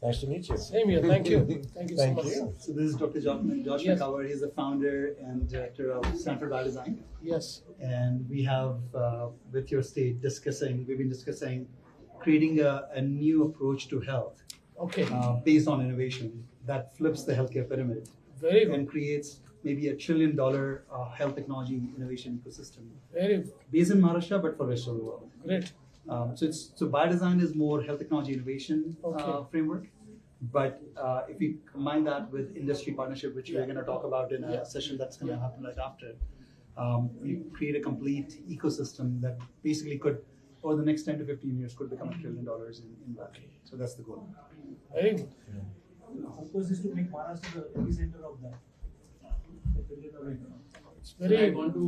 Nice to meet you. Same here. Thank you. Thank you so much. So this is Dr. Josh Yes. McCover. He's the founder and director of Stanford Biodesign. Yes. And we have, with your state, we've been discussing creating a new approach to health Okay. based on innovation that flips the healthcare pyramid Very good. and creates maybe $1 trillion health technology innovation ecosystem Very good. based in Maharashtra, but for the rest of the world. Great. So biodesign is more health technology innovation Okay. framework. But if we combine that with industry partnership, which we're Yeah. going to talk about in a Yeah. session that's going to happen right after, we create a complete ecosystem that basically could, over the next 10 to 15 years, could become $1 trillion in value. So that's the goal. Very good. Our purpose is to make Maharashtra the epicenter of that. It's So I very want to.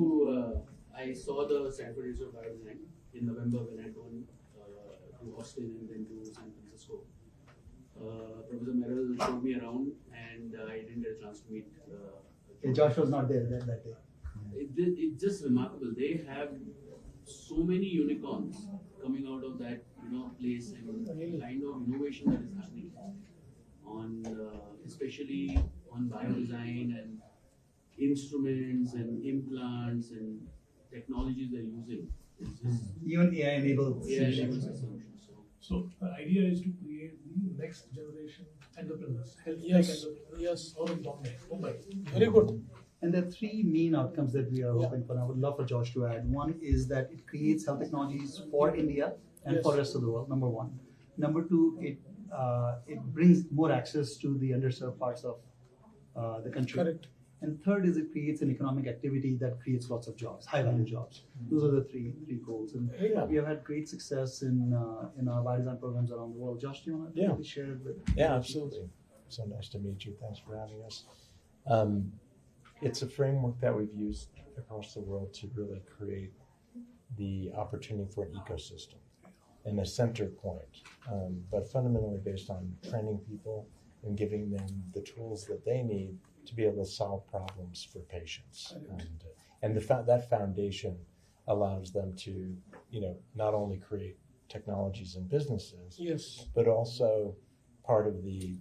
I saw the Stanford Institute of Biodesign in November when I gone to Austin and then to San Francisco. Professor Merrill showed me around, and I didn't get a chance to meet. Josh was not there that day. It's just remarkable. They have so many unicorns coming out of that place, and the kind of innovation that is happening on, especially on biodesign and instruments and implants and technologies they're using. It's just Even AI-enabled AI-enabled solutions. solutions. So the idea is to create the next generation entrepreneurs, health Yes. tech entrepreneurs, Yes. all in Mumbai. Very good. And there are three main outcomes that we are hoping for. I would love for Josh to add. One is that it creates health technologies for India and Yes. for the rest of the world, number one. Number two, it brings more access to the underserved parts of the country. Correct. And third is it creates an economic activity that creates lots of jobs, high value jobs. Those are the three goals. And Yeah. we have had great success in our biodesign programs around the world. Josh, do you want to Yeah. share it with? Yeah, absolutely. So nice to meet you. Thanks for having us. It's a framework that we've used across the world to really create the opportunity for an ecosystem and a center point, but fundamentally based on training people and giving them the tools that they need to be able to solve problems for patients. And that foundation allows them to, not only create technologies and businesses, Yes. but also part of the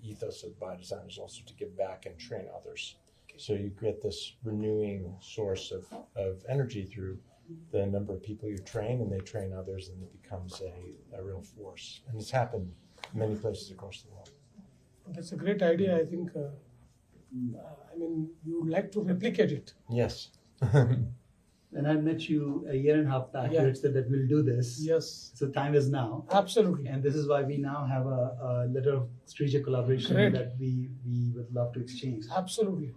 ethos of biodesign is also to give back and train others. So you get this renewing source of energy through the number of people you train, and they train others, and it becomes a real force. And it's happened in many places across the world. That's a great idea. I think, you would like to replicate it. Yes. And I met you a year and a half back. Yeah. You had said that we'll do this. Yes. So time is now. Absolutely. And this is why we now have a letter of strategic collaboration Great. that we would love to exchange. Absolutely.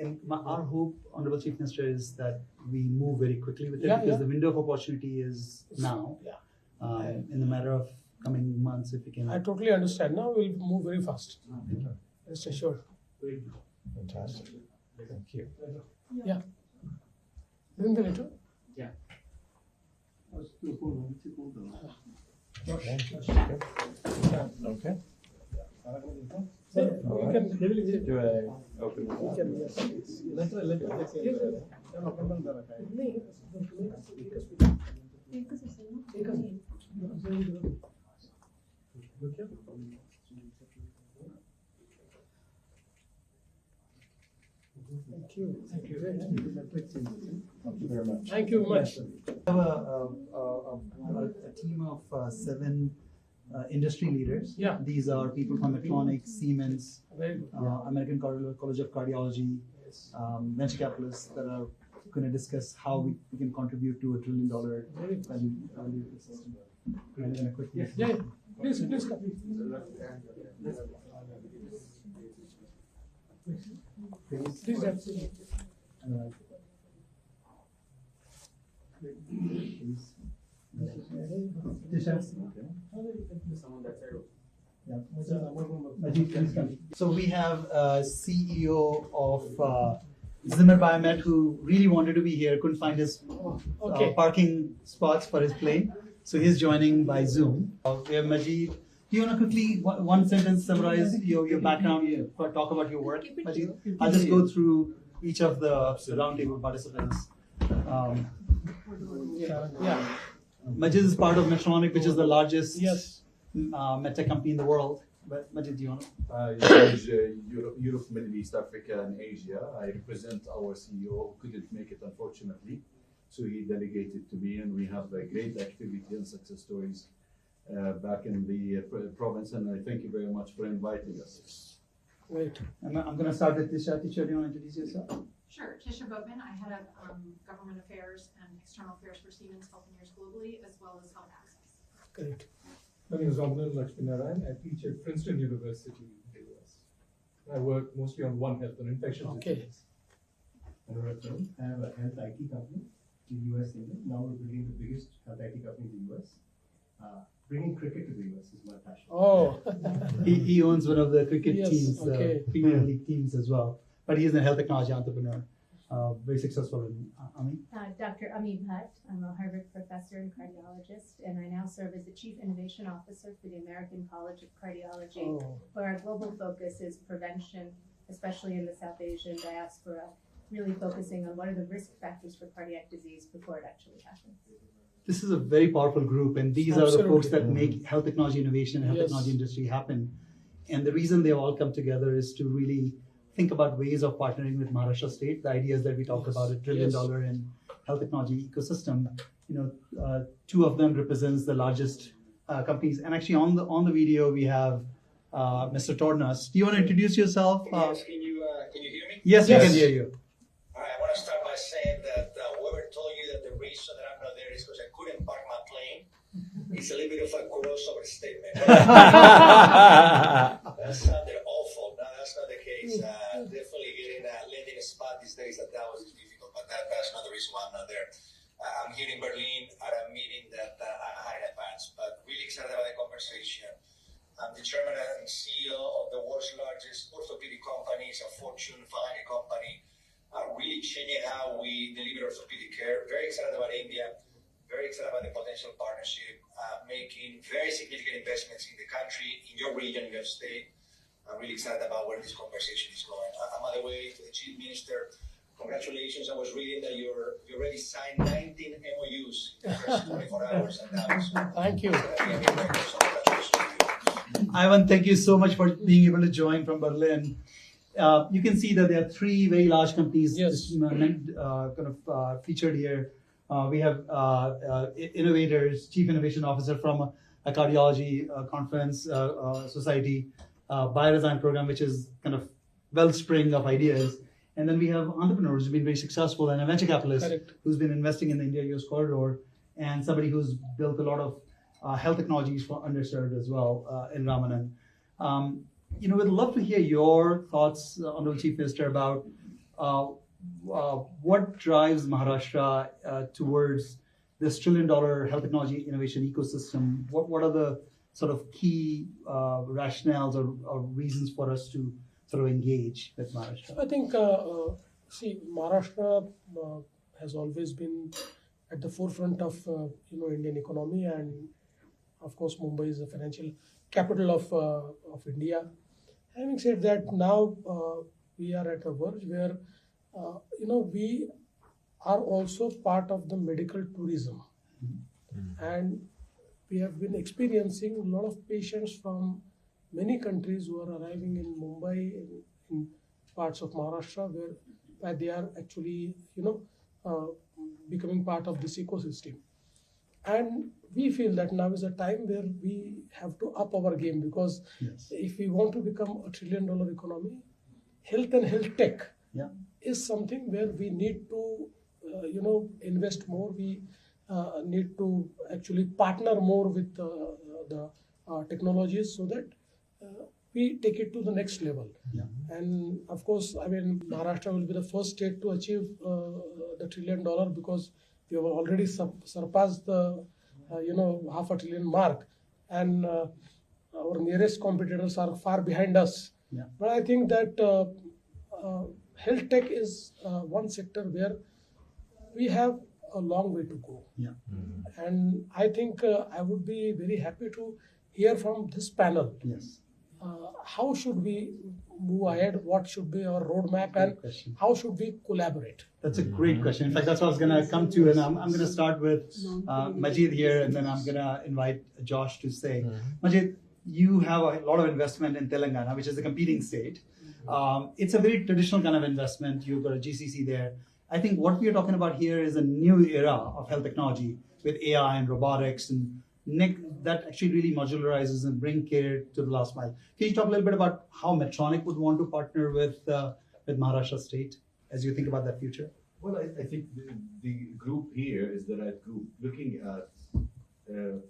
And our hope, Honorable Chief Minister, is that we move very quickly with it Yeah, because yeah. the window of opportunity is now. Yeah. In a matter of coming months, if we can. I totally understand. Now we'll move very fast. Rest assured. Fantastic. Thank you. Yeah. Bring the letter. Yeah. Okay. Okay. So you can. Do I open it You up? can. Yes. Thank you. Thank you. Thank you very much. Thank you very much. We have a team of 7 industry leaders. Yeah. These are people from Medtronic, Siemens, Very good. American College of Cardiology, venture capitalists that are going to discuss how we can contribute to $1 trillion value ecosystem. And then a quick Yeah. Please come. Please absolutely. So we have CEO of Zimmer Biomet who really wanted to be here, couldn't find his parking spots for his plane. So he's joining by Zoom. We have Majid. Do you want to quickly, one sentence, summarize your background, talk about your work, Majid? I'll just go through each of the roundtable participants. Majid is part of Medtronic, which is the largest medtech company in the world. But did you want to? I manage Europe, Middle East, Africa, and Asia. I represent our CEO who couldn't make it, unfortunately. So he delegated to me, and we have a great activity and success stories back in the province. And I thank you very much for inviting us. Right. I'm going to start with Tisha. Tisha, do you want to introduce yourself? Sure, Tisha Boatman. I head up government affairs and external affairs for Siemens Healthineers globally, as well as health access. Correct. My name is Ashwini. I teach at Princeton University in the US. I work mostly on One Health, on infectious diseases. I have a health IT company in the US, England. Now we're building the biggest health IT company in the US. Bringing cricket to the US is my passion. Oh. He owns one of the cricket Yes, teams, okay. Premier League teams as well. But he's a health technology entrepreneur, very successful in Ami. Dr. Ami Bhatt. I'm a Harvard professor and cardiologist, and I now serve as the Chief Innovation Officer for the American College of Cardiology, where our global focus is prevention, especially in the South Asian diaspora, really focusing on what are the risk factors for cardiac disease before it actually happens. This is a very powerful group, and these are the folks that make health technology innovation and health technology industry happen. And the reason they all come together is to really think about ways of partnering with Maharashtra State. The ideas that we talked about, $1 trillion in health technology ecosystem. Two of them represents the largest companies. And actually, on the video we have Mr. Tornas. Do you want to introduce yourself? Yes. Can you hear me? Yes, we can hear you. All right. I want to start by saying that whoever told you that the reason that I'm not there is because I couldn't park my plane. It's a little bit of a crossover statement. That sounded awful. No, that's not the case. Definitely getting landing a spot these days at Davos is difficult, but that's not the reason why I'm not there. I'm here in Berlin at a meeting that I had in advance, but really excited about the conversation. I'm the chairman and CEO of the world's largest orthopedic company. It's a Fortune 500 company, really changing how we deliver orthopedic care. Very excited about India. Very excited about the potential partnership, making very significant investments in the country, in your region, in your state. I'm really excited about where this conversation is going. I'm on the way to the Chief Minister. Congratulations. I was reading that you already signed 19 MOUs in the first 24 hours. And that was, Thank you. Ivan, thank you so much for being able to join from Berlin. You can see that there are three very large companies featured here. We have innovators, Chief Innovation Officer from a cardiology conference society, Biodesign program, which is kind of wellspring of ideas. And then we have entrepreneurs who've been very successful, and a venture capitalist who's been investing in the India-US corridor, and somebody who's built a lot of health technologies for underserved as well in Ramanan. We'd love to hear your thoughts, Honorable Chief Minister, about what drives Maharashtra towards this $1 trillion health technology innovation ecosystem. What are the sort of key rationales or reasons for us to sort of engage with Maharashtra? I think, Maharashtra has always been at the forefront of Indian economy, and of course Mumbai is the financial capital of India. Having said that, now we are at a verge where we are also part of the medical tourism, and we have been experiencing a lot of patients from many countries who are arriving in Mumbai, in parts of Maharashtra, where they are actually, becoming part of this ecosystem. And we feel that now is a time where we have to up our game, because if we want to become a $1 trillion economy, health and health tech is something where we need to, invest more. We need to actually partner more with the technologies so that we take it to the next level. And of course, Maharashtra will be the first state to achieve the $1 trillion, because we have already surpassed the $500 billion mark, and our nearest competitors are far behind us. But I think that health tech is one sector where we have a long way to go. And I think I would be very happy to hear from this panel how should we move ahead? What should be our roadmap, and how should we collaborate? That's a great question. In fact, that's what I was going to come to, and I'm going to start with Majid here, and then I'm going to invite Josh to say. Majid, you have a lot of investment in Telangana, which is a competing state. It's a very traditional kind of investment. You've got a GCC there. I think what we are talking about here is a new era of health technology with AI and robotics and that actually really modularizes and bring care to the last mile. Can you talk a little bit about how Medtronic would want to partner with Maharashtra State as you think about that future? Well, I think the group here is the right group, looking at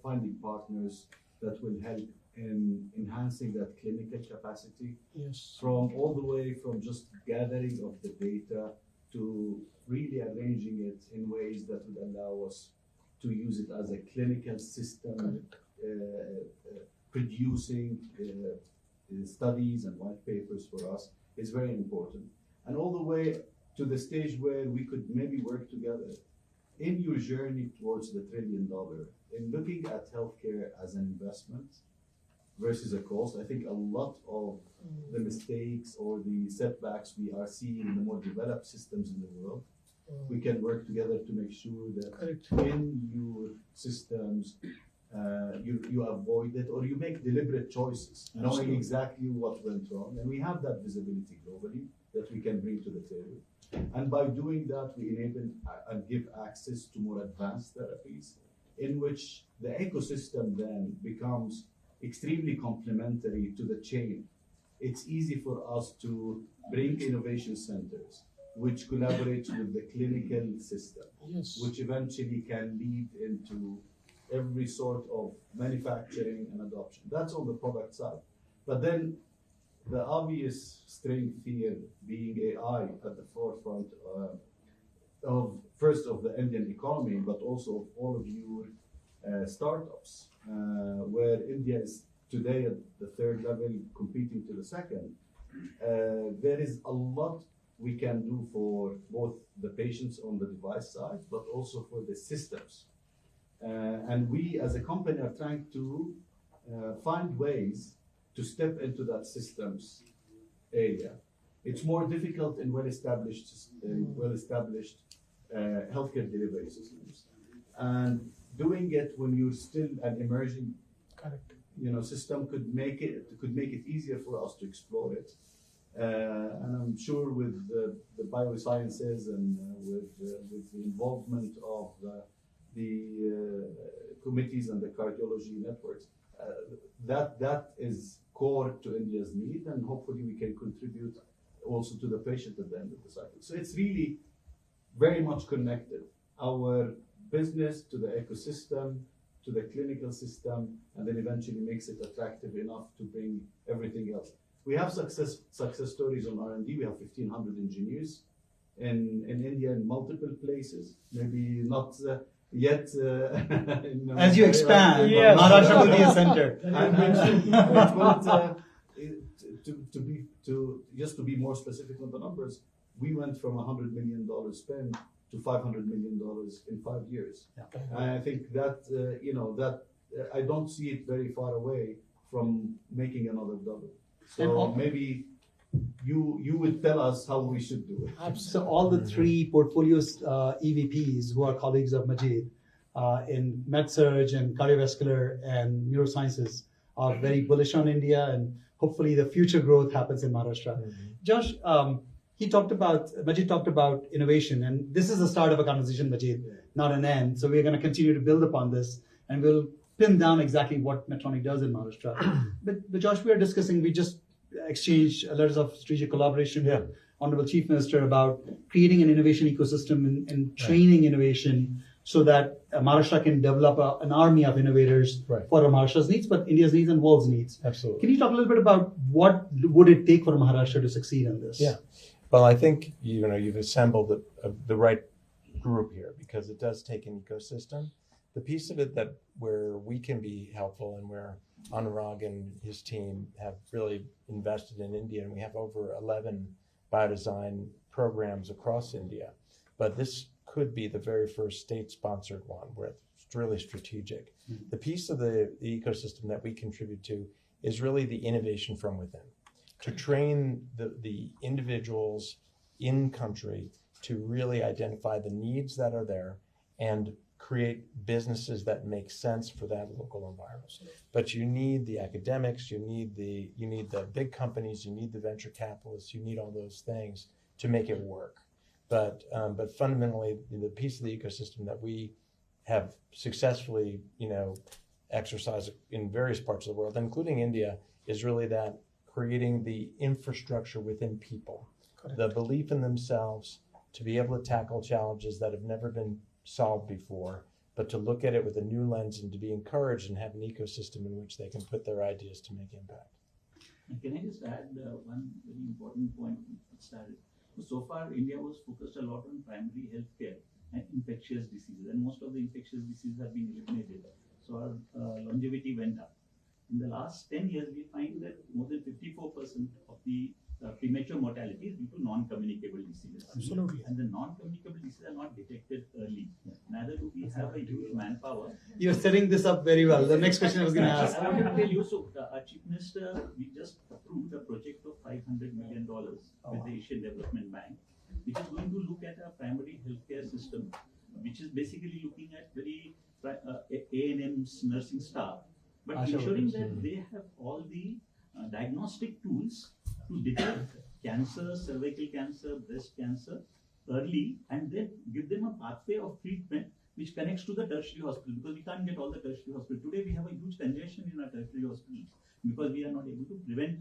finding partners that will help in enhancing that clinical capacity. Yes. From all the way from just gathering of the data to really arranging it in ways that would allow us to use it as a clinical system, producing studies and white papers for us is very important. And all the way to the stage where we could maybe work together in your journey towards the $1 trillion, in looking at healthcare as an investment versus a cost. I think a lot of the mistakes or the setbacks we are seeing in the more developed systems in the world, we can work together to make sure that in your systems you avoid it or you make deliberate choices, knowing exactly what went wrong. And we have that visibility globally that we can bring to the table. And by doing that, we enable and give access to more advanced therapies in which the ecosystem then becomes extremely complementary to the chain. It's easy for us to bring innovation centers which collaborate with the clinical system, which eventually can lead into every sort of manufacturing and adoption. That's on the product side. But then the obvious strength here being AI at the forefront of first of the Indian economy, but also of all of your startups, where India is today at the third level competing to the second. There is a lot we can do for both the patients on the device side, but also for the systems. And we as a company are trying to find ways to step into that systems area. It's more difficult in well-established healthcare delivery systems. And doing it when you're still an emerging system could make it easier for us to explore it. And I'm sure with the biosciences and with the involvement of the committees and the cardiology networks, that is core to India's need, and hopefully we can contribute also to the patient at the end of the cycle. So it's really very much connected. Our business to the ecosystem, to the clinical system, and then eventually makes it attractive enough to bring everything else. We have success stories on R&D. We have 1,500 engineers in India in multiple places. Maybe not yet. As you expand, Maharashtra will be a center. To be more specific on the numbers, we went from $100 million spend to $500 million in 5 years. And I think that I don't see it very far away from making another double. So maybe you would tell us how we should do it. So all the three portfolios EVPs who are colleagues of Majid in MedSurg and cardiovascular and neurosciences are very bullish on India, and hopefully the future growth happens in Maharashtra. Josh, Majid talked about innovation, and this is the start of a conversation, Majid, not an end. So we're going to continue to build upon this, and we'll pin down exactly what Medtronic does in Maharashtra. But Josh, we just exchanged letters of strategic collaboration with Honorable Chief Minister about creating an innovation ecosystem and training innovation so that Maharashtra can develop an army of innovators for Maharashtra's needs, but India's needs and world's needs. Absolutely. Can you talk a little bit about what would it take for Maharashtra to succeed in this? Yeah. Well, I think you've assembled the right group here, because it does take an ecosystem. The piece of it where we can be helpful and where Anurag and his team have really invested in India, and we have over 11 biodesign programs across India. But this could be the very first state-sponsored one where it's really strategic. The piece of the ecosystem that we contribute to is really the innovation from within, to train the individuals in country to really identify the needs that are there and create businesses that make sense for that local environment. But you need the academics, you need the big companies, you need the venture capitalists, you need all those things to make it work. But fundamentally, the piece of the ecosystem that we have successfully, exercised in various parts of the world, including India, is really that creating the infrastructure within people, the belief in themselves to be able to tackle challenges that have never been solved before, but to look at it with a new lens and to be encouraged and have an ecosystem in which they can put their ideas to make impact. Can I just add one very important point that started? So far, India was focused a lot on primary healthcare and infectious diseases, and most of the infectious diseases have been eliminated. So our longevity went up. In the last 10 years, we find that more than 54% of the premature mortality is due to non-communicable diseases. Absolutely. And the non-communicable diseases are not detected early. Neither do we have a huge manpower. You're setting this up very well. The next question I was going to ask. I wanted to tell you, so our Chief Minister, we just approved a project of $500 million with the Asian Development Bank, which is going to look at our primary healthcare system, which is basically looking at very A&M's nursing staff, but ensuring that they have all the diagnostic tools to detect cancer, cervical cancer, breast cancer early, and then give them a pathway of treatment which connects to the tertiary hospital, because we can't get all the tertiary hospitals. Today we have a huge congestion in our tertiary hospitals because we are not able to prevent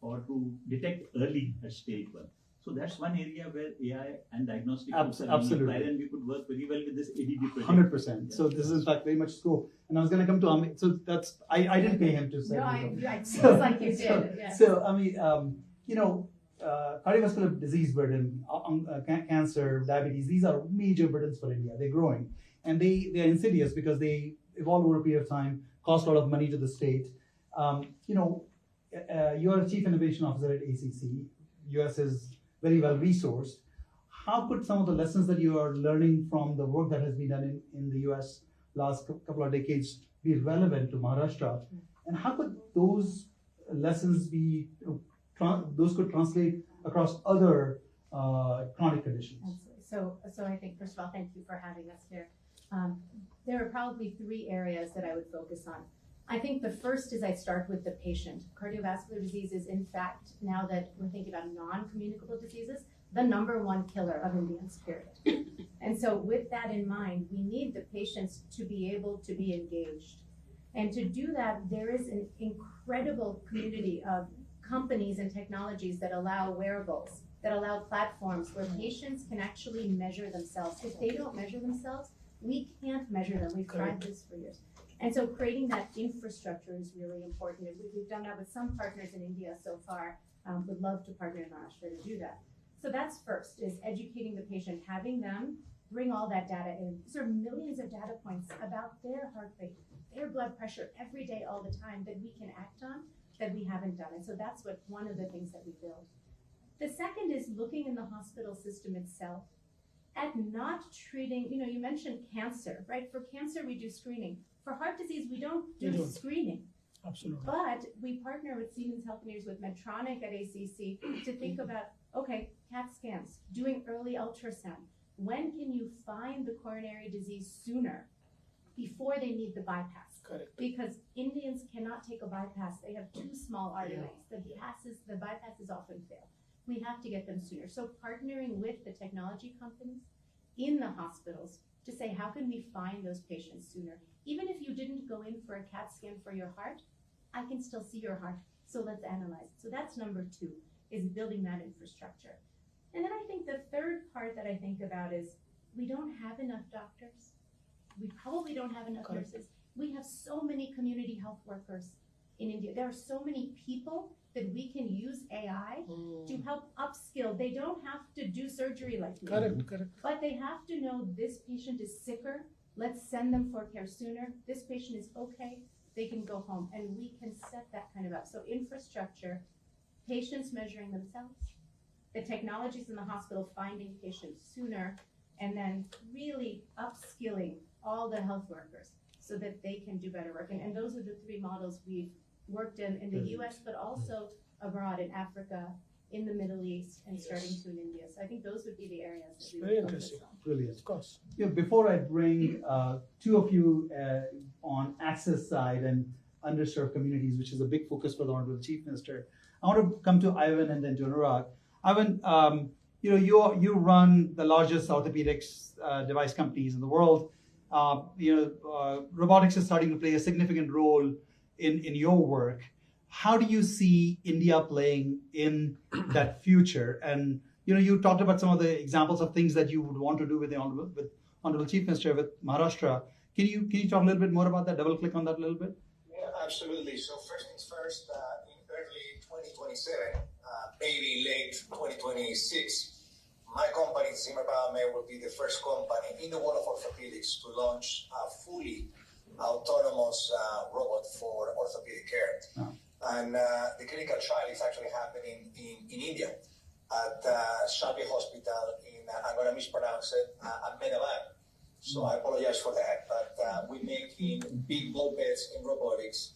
or to detect early at stage 1. So that's one area where AI and diagnostic tools are applied, and we could work very well with this ADD project. 100%. Yeah. So this is in fact very much scope. And I was going to come to Amit. So that's I didn't pay him to say. No, it seems like you did. Yeah. So I mean, cardiovascular disease burden, cancer, diabetes, these are major burdens for India. They're growing, and they are insidious because they evolve over a period of time, cost a lot of money to the state. You're a chief innovation officer at ACC. US is very well resourced. How could some of the lessons that you are learning from the work that has been done in the US last couple of decades be relevant to Maharashtra? And how could those lessons be, those could translate across other chronic conditions? Absolutely. So I think, first of all, thank you for having us here. There are probably 3 areas that I would focus on. I think the first is I start with the patient. Cardiovascular disease is, in fact, now that we're thinking about non-communicable diseases, the #1 killer of Indians, period. And so with that in mind, we need the patients to be able to be engaged. And to do that, there is an incredible community of companies and technologies that allow wearables, that allow platforms where patients can actually measure themselves. If they don't measure themselves, we can't measure them. We've tried this for years. And so creating that infrastructure is really important. We've done that with some partners in India so far. Would love to partner in Maharashtra to do that. So that's first, is educating the patient, having them bring all that data in. These are millions of data points about their heart rate, their blood pressure every day, all the time, that we can act on, that we haven't done. And so that's one of the things that we build. The second is looking in the hospital system itself at not treating, you mentioned cancer, right? For cancer, we do screening. For heart disease, we don't do screening. Absolutely. But we partner with Siemens Healthineers, with Medtronic at ACC to think about, okay, CAT scans, doing early ultrasound. When can you find the coronary disease sooner before they need the bypass? Correct. Because Indians cannot take a bypass. They have 2 small arteries. The bypasses often fail. We have to get them sooner. So partnering with the technology companies in the hospitals to say, how can we find those patients sooner? Even if you didn't go in for a CAT scan for your heart, I can still see your heart. So let's analyze it. So that's number 2, is building that infrastructure. And then I think the third part that I think about is we don't have enough doctors. We probably don't have enough nurses. We have so many community health workers in India. There are so many people that we can use AI to help upskill. They don't have to do surgery like me. Correct. But they have to know this patient is sicker. Let's send them for care sooner. This patient is okay. They can go home. And we can set that kind of up. So infrastructure, patients measuring themselves, the technologies in the hospital finding patients sooner, and then really upskilling all the health workers so that they can do better work. And those are the 3 models we've worked in the US, but also abroad in Africa, in the Middle East, and starting to in India. So I think those would be the areas that we Very would focus interesting. on. Brilliant. Of course. Yeah, before I bring two of you on access side and underserved communities, which is a big focus for the Honorable Chief Minister, I want to come to Ivan and then to Anurag. Ivan, you run the largest orthopedics device companies in the world. Robotics is starting to play a significant role in your work. How do you see India playing in that future? And you talked about some of the examples of things that you would want to do with the Honorable Chief Minister with Maharashtra. Can you talk a little bit more about that? Double click on that a little bit. Yeah, absolutely. So first things first, in early 2027, maybe late 2026, my company, Zimmer Biomet, will be the first company in the world of orthopedics to launch a fully autonomous robot for orthopedic care. Oh. And the clinical trial is actually happening in India at Shah Hospital in, I'm going to mispronounce it, Ahmedabad. So I apologize for that. But we're making big ball bets in robotics.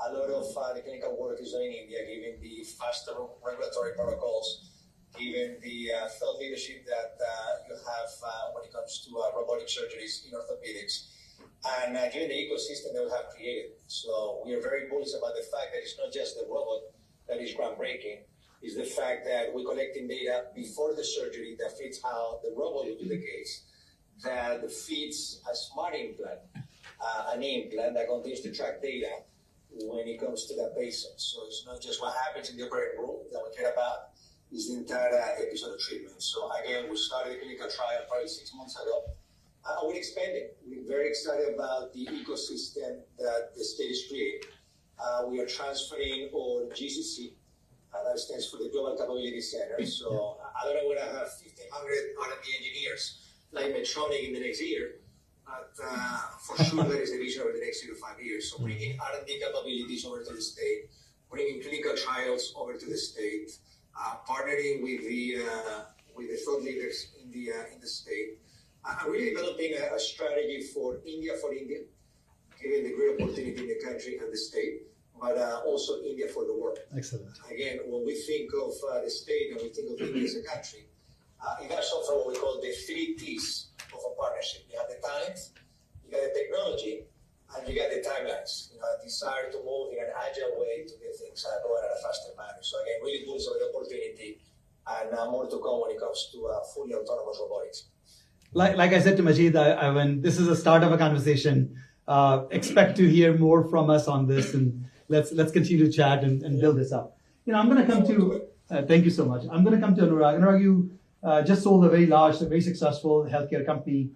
A lot of the clinical work is done in India, given the faster regulatory protocols, given the thought leadership that you have when it comes to robotic surgeries in orthopedics, and given the ecosystem that we have created. So we are very bullish about the fact that it's not just the robot that is groundbreaking, it's the fact that we're collecting data before the surgery that fits how the robot will do the case, that fits a smart implant, an implant that continues to track data when it comes to the patient. So it's not just what happens in the operating room that we care about, it's the entire episode of treatment. So again, we started the clinical trial probably 6 months ago. We're expanding. We're very excited about the ecosystem that the state is creating. We are transferring our GCC, that stands for the Global Capability Center. So I don't know when I have 1,500 R&D engineers like Medtronic in the next year, but for sure that is the vision over the next 3 to 5 years. So bringing R&D capabilities over to the state, bringing clinical trials over to the state, partnering with the thought leaders in the state, really developing a strategy for India, given the great opportunity in the country and the state, but also India for the world. Excellent. Again, when we think of the state and we think of India as a country, it has something what we call the 3 T's of a partnership. You have the talent, you got the technology, and you got the timelines. A desire to move in an agile way to get things going at a faster manner. So again, really bullish about the opportunity, and more to come when it comes to fully autonomous robotics. Like I said to Majid, Ivan, this is a start of a conversation. Expect to hear more from us on this, and let's continue to chat and build this up. I'm going to come to. Thank you so much. I'm going to come to Anurag. Anurag, you just sold a very large, very successful healthcare company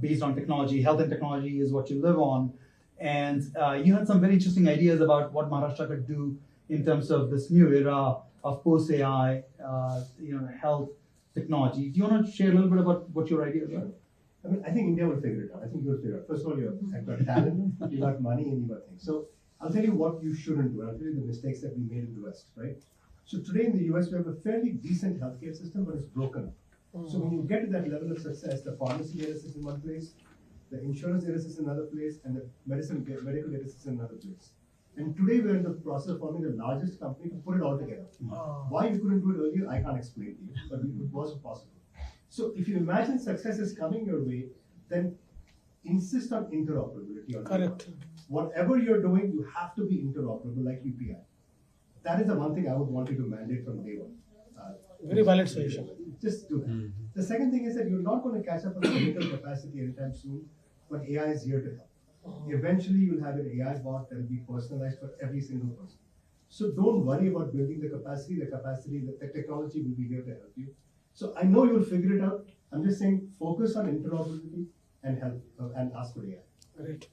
based on technology. Health and technology is what you live on, and you had some very interesting ideas about what Maharashtra could do in terms of this new era of post-AI, health technology. Do you want to share a little bit about what your ideas are? I think India will figure it out. I think you'll figure it out. First of all, you've got talent, you've got money, and you've got things. So I'll tell you what you shouldn't do. I'll tell you the mistakes that we made in the West, right? So today in the US, we have a fairly decent healthcare system, but it's broken. So when you get to that level of success, the pharmacy data sits in one place, the insurance data sits in another place, and the medical data sits in another place. And today we're in the process of forming the largest company to put it all together. Why we couldn't do it earlier, I can't explain to you, but it was possible. So if you imagine success is coming your way, then insist on interoperability. Correct. Whatever you're doing, you have to be interoperable like UPI. That is the one thing I would want you to mandate from day one. Very valid solution. Just do that. The second thing is that you're not going to catch up on the clinical capacity anytime soon, but AI is here to help. Eventually, you'll have an AI bot that will be personalized for every single person. So don't worry about building the capacity. The technology will be here to help you. So I know you'll figure it out. I'm just saying, focus on interoperability and help and ask for AI. Great.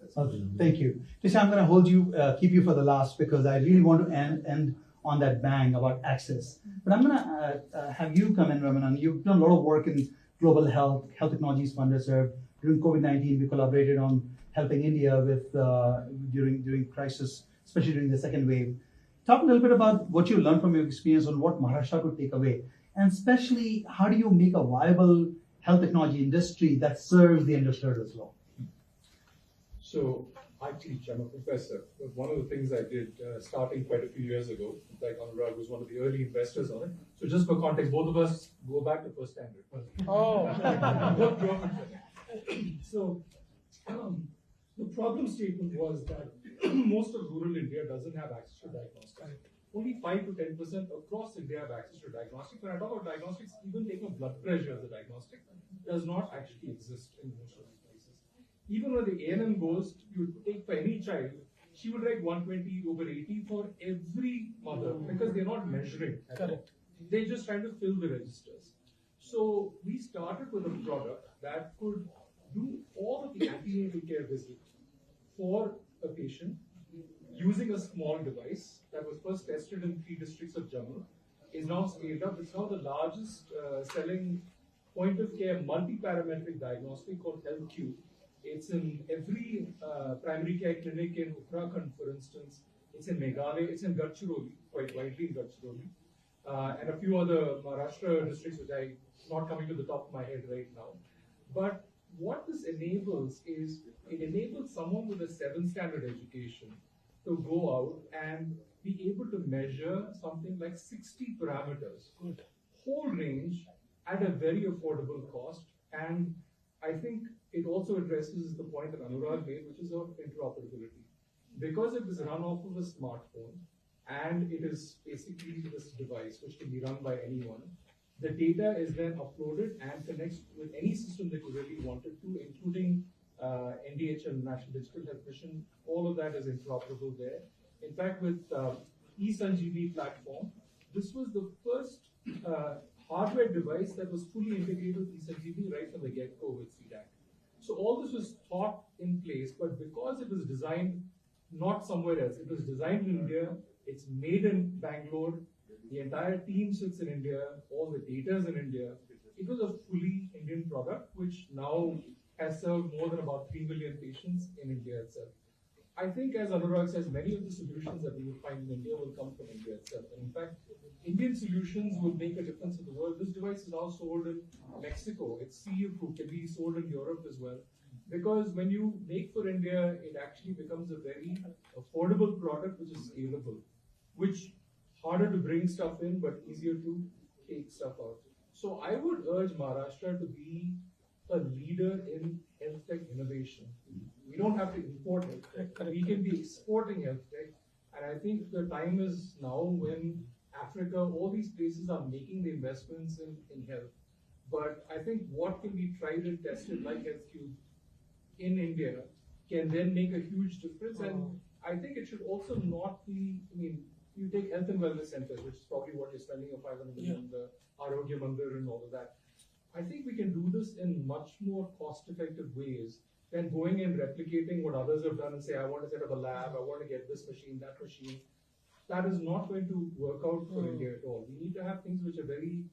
Thank you. Tisha, I'm going to hold you, keep you for the last because I really want to end on that bang about access. But I'm going to have you come in, Ramanan. You've done a lot of work in global health technologies for underserved. During COVID-19, we collaborated on helping India with during crisis, especially during the second wave. Talk a little bit about what you learned from your experience on what Maharashtra could take away. And especially, how do you make a viable health technology industry that serves the underserved as well? So I teach, I'm a professor. But one of the things I did starting quite a few years ago, in fact, Anurag was one of the early investors on it. So just for context, both of us go back to first standard. Oh. Both grew up in So the problem statement was that most of rural India doesn't have access to diagnostics. Only 5 to 10% across India have access to diagnostics. When I talk about diagnostics, even taking blood pressure as a diagnostic does not actually exist in most of these places. Even when the ANM goes, you take for any child, she would write 120/80 for every mother because they're not measuring. Correct. They're just trying to fill the registers. So we started with a product that could do all of the antenatal care visit for a patient using a small device that was first tested in 3 districts of Jammu, is now scaled up. It's now the largest selling point of care multi-parametric diagnostic called HealthQ. It's in every primary care clinic in Uttarakhand, for instance. It's in Meghalaya, it's in Gadchiroli, quite widely in Gadchiroli, and a few other Maharashtra districts which I'm not coming to the top of my head right now. But what this enables is, it enables someone with a 7th standard education to go out and be able to measure something like 60 parameters, whole range at a very affordable cost. And I think it also addresses the point that Anurag made, which is of interoperability. Because it is run off of a smartphone and it is basically this device which can be run by anyone, the data is then uploaded and connects with any system that you really wanted to, including NDHL, National Digital Health Mission. All of that is interoperable there. In fact, with eSanjeevani platform, this was the first hardware device that was fully integrated with eSanjeevani right from the get-go with CDAC. So all this was thought in place, but because it was designed not somewhere else, it was designed in India, it's made in Bangalore, the entire team sits in India, all the data is in India. It was a fully Indian product, which now has served more than about 3 million patients in India itself. I think, as Anurag says, many of the solutions that we will find in India will come from India itself. And in fact, Indian solutions will make a difference in the world. This device is now sold in Mexico. It's CE approved, can be sold in Europe as well. Because when you make for India, it actually becomes a very affordable product which is scalable, which harder to bring stuff in, but easier to take stuff out. So I would urge Maharashtra to be a leader in health tech innovation. We don't have to import health tech. We can be exporting health tech. And I think the time is now when Africa, all these places are making the investments in health. But I think what can be tried and tested like HealthQ in India can then make a huge difference. And I think it should also not be, I mean, you take health and wellness centers, which is probably what you're spending your 500 million, the Arogya Mandir and all of that. I think we can do this in much more cost-effective ways than going and replicating what others have done and say, I want to set up a lab, I want to get this machine, that machine. That is not going to work out for India at all. We need to have things which are very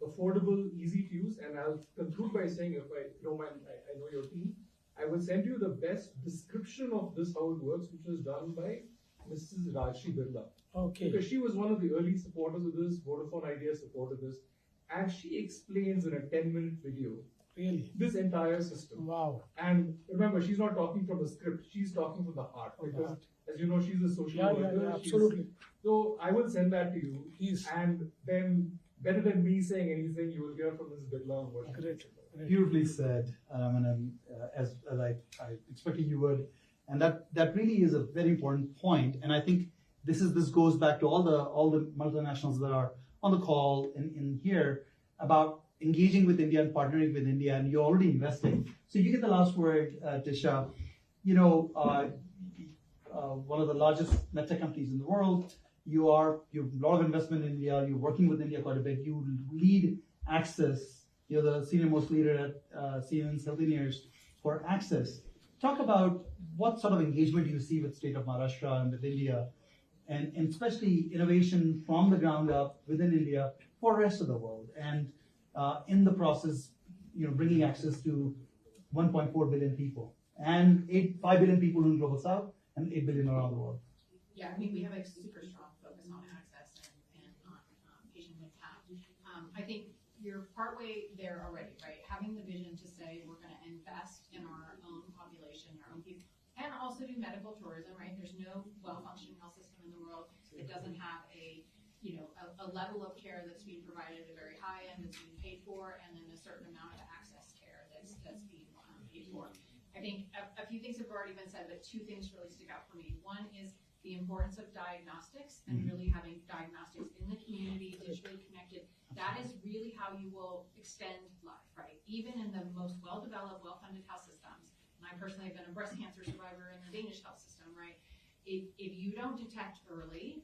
affordable, easy to use. And I'll conclude by saying, if I don't mind, I know your team, I will send you the best description of this, how it works, which was done by Mrs. Rajshri Birla. Okay. Because she was one of the early supporters of this, Vodafone Idea supported this, and she explains in a 10-minute video this entire system. Wow. And remember, she's not talking from a script, she's talking from the heart. Because, as you know, she's a social worker. Yeah, absolutely. So I will send that to you. Please. And then, better than me saying anything, you will hear from Mrs. Birla on what she Great. Beautifully said, and as I expected you would, and that really is a very important point. And I think this goes back to all the multinationals that are on the call in here about engaging with India and partnering with India, and you're already investing. So you get the last word, Tisha. You know, one of the largest medtech companies in the world. You have a lot of investment in India. You're working with India quite a bit. You lead access. You're the senior most leader at Siemens Healthineers for access. Talk about what sort of engagement you see with state of Maharashtra and with India, and especially innovation from the ground up within India for the rest of the world. And in the process, bringing access to 1.4 billion people and 5 billion people in Global South and 8 billion around the world. Yeah, I mean, we have a super strong focus on access and on patient impact. I think you're partway there already, right? Having the vision to say we're going to invest in our own population, our own people, and also do medical tourism, right? There's no well-functioning health system in the world that doesn't have a level of care that's being provided at a very high end, that's being paid for, and then a certain amount of access care that's being paid for. I think a few things have already been said, but two things really stick out for me. One is the importance of diagnostics and really having diagnostics in the community, digitally connected. That is really how you will extend life, right? Even in the most well-developed, well-funded health systems, and I personally have been a breast cancer survivor in the Danish health system, right? If you don't detect early,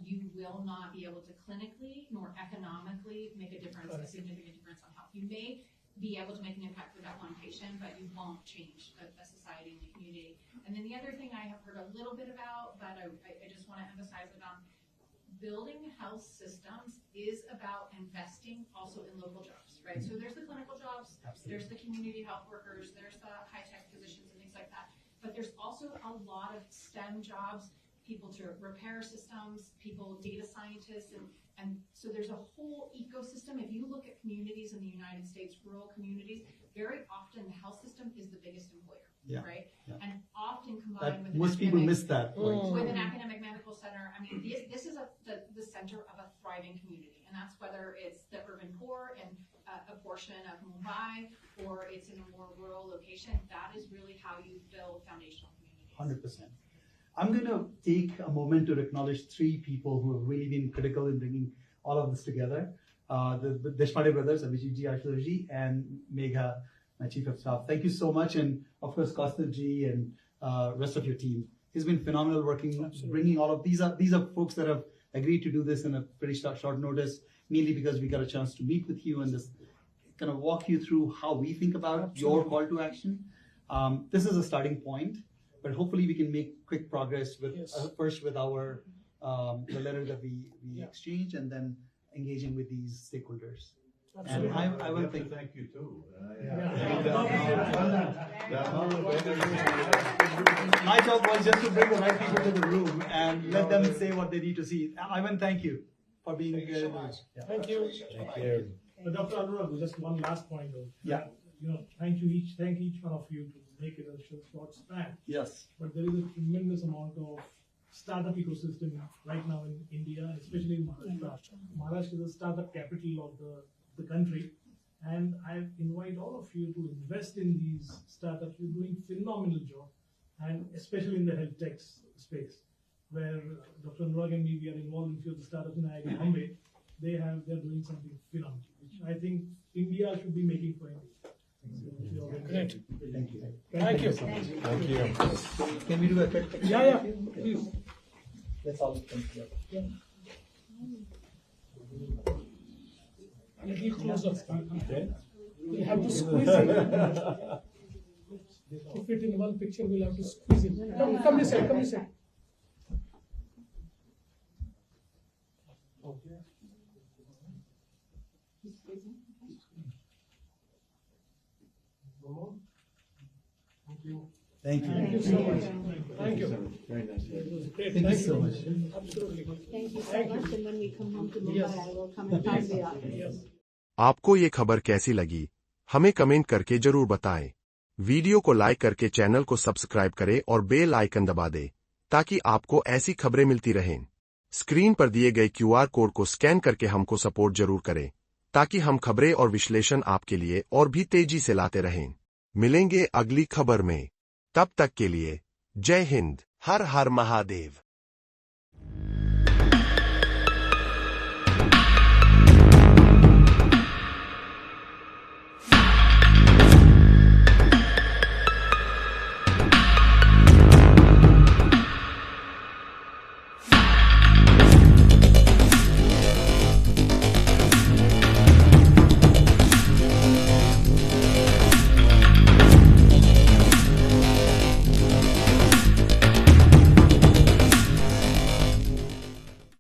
you will not be able to clinically nor economically make a difference, a significant difference on health. You may be able to make an impact for that one patient, but you won't change a society and the community. And then the other thing I have heard a little bit about, but I just want to emphasize it on, building health systems is about investing also in local jobs, right? So there's the clinical jobs, there's the community health workers, there's the high-tech positions and things like that. But there's also a lot of STEM jobs, people to repair systems, people, data scientists, and so there's a whole ecosystem. If you look at communities in the United States, rural communities, very often the health system is the biggest employer, right? Yeah. And often combined with most people miss that point. With an academic medical center, I mean, this is the center of a thriving community, and that's whether it's the urban core and a portion of Mumbai, or it's in a more rural location. That is really how you build foundational communities. 100%. I'm going to take a moment to acknowledge three people who have really been critical in bringing all of this together. The Deshpande brothers, Abhijit Ashutosh, and Megha, my chief of staff. Thank you so much. And of course, Kaustal ji and rest of your team. It's been phenomenal working, bringing all of these are folks that have agreed to do this in a pretty short notice, mainly because we got a chance to meet with you and just kind of walk you through how we think about your call to action. This is a starting point. But hopefully we can make quick progress with first with our the letter that we exchange, and then engaging with these stakeholders. Absolutely. And I will thank you too. My job was just to bring the right people to the room and let them say what they need to see. Ivan, thank you for being here. Thank you. Thank you. But Dr. Anurag, just one last point though. Yeah. Thank each one of you to make it a short span. Yes. But there is a tremendous amount of startup ecosystem right now in India, especially in Maharashtra. Maharashtra is the startup capital of the country. And I invite all of you to invest in these startups. You're doing phenomenal job, and especially in the health tech space, where Dr. Anurag and me, we are involved in few of the startups in IIT Bombay. They're doing something phenomenal, which I think India should be making for India. Great. Thank you. Thank you. Thank you. Can we do a quick picture? Yeah, please. Let's all come together. Yeah. A little closer. Okay. We'll have to squeeze it. To fit in one picture, we'll have to squeeze it. Come this side, come this side. Okay. Thank you. Thank you so much. Thank you. Very nice. Great. Thank you so much. Absolutely. Thank you so much. And when we come home to Mumbai, I will come and find the office. Yes. आपको ये खबर कैसी लगी? हमें comment करके जरूर बताएं। Video को लाइक करके चैनल को सब्सक्राइब करें और बेल आइकन दबा दें, ताकि आपको ऐसी खबरें मिलती रहें। स्क्रीन पर दिए गए QR कोड को स्कैन करके हमको सपोर्ट जरूर करें, ताकि हम खबरें और विश्लेषण आपके लिए और भी तेजी से लाते रहें। मिलेंगे अगली खबर में। तब तक के लिए जय हिंद, हर हर महादेव।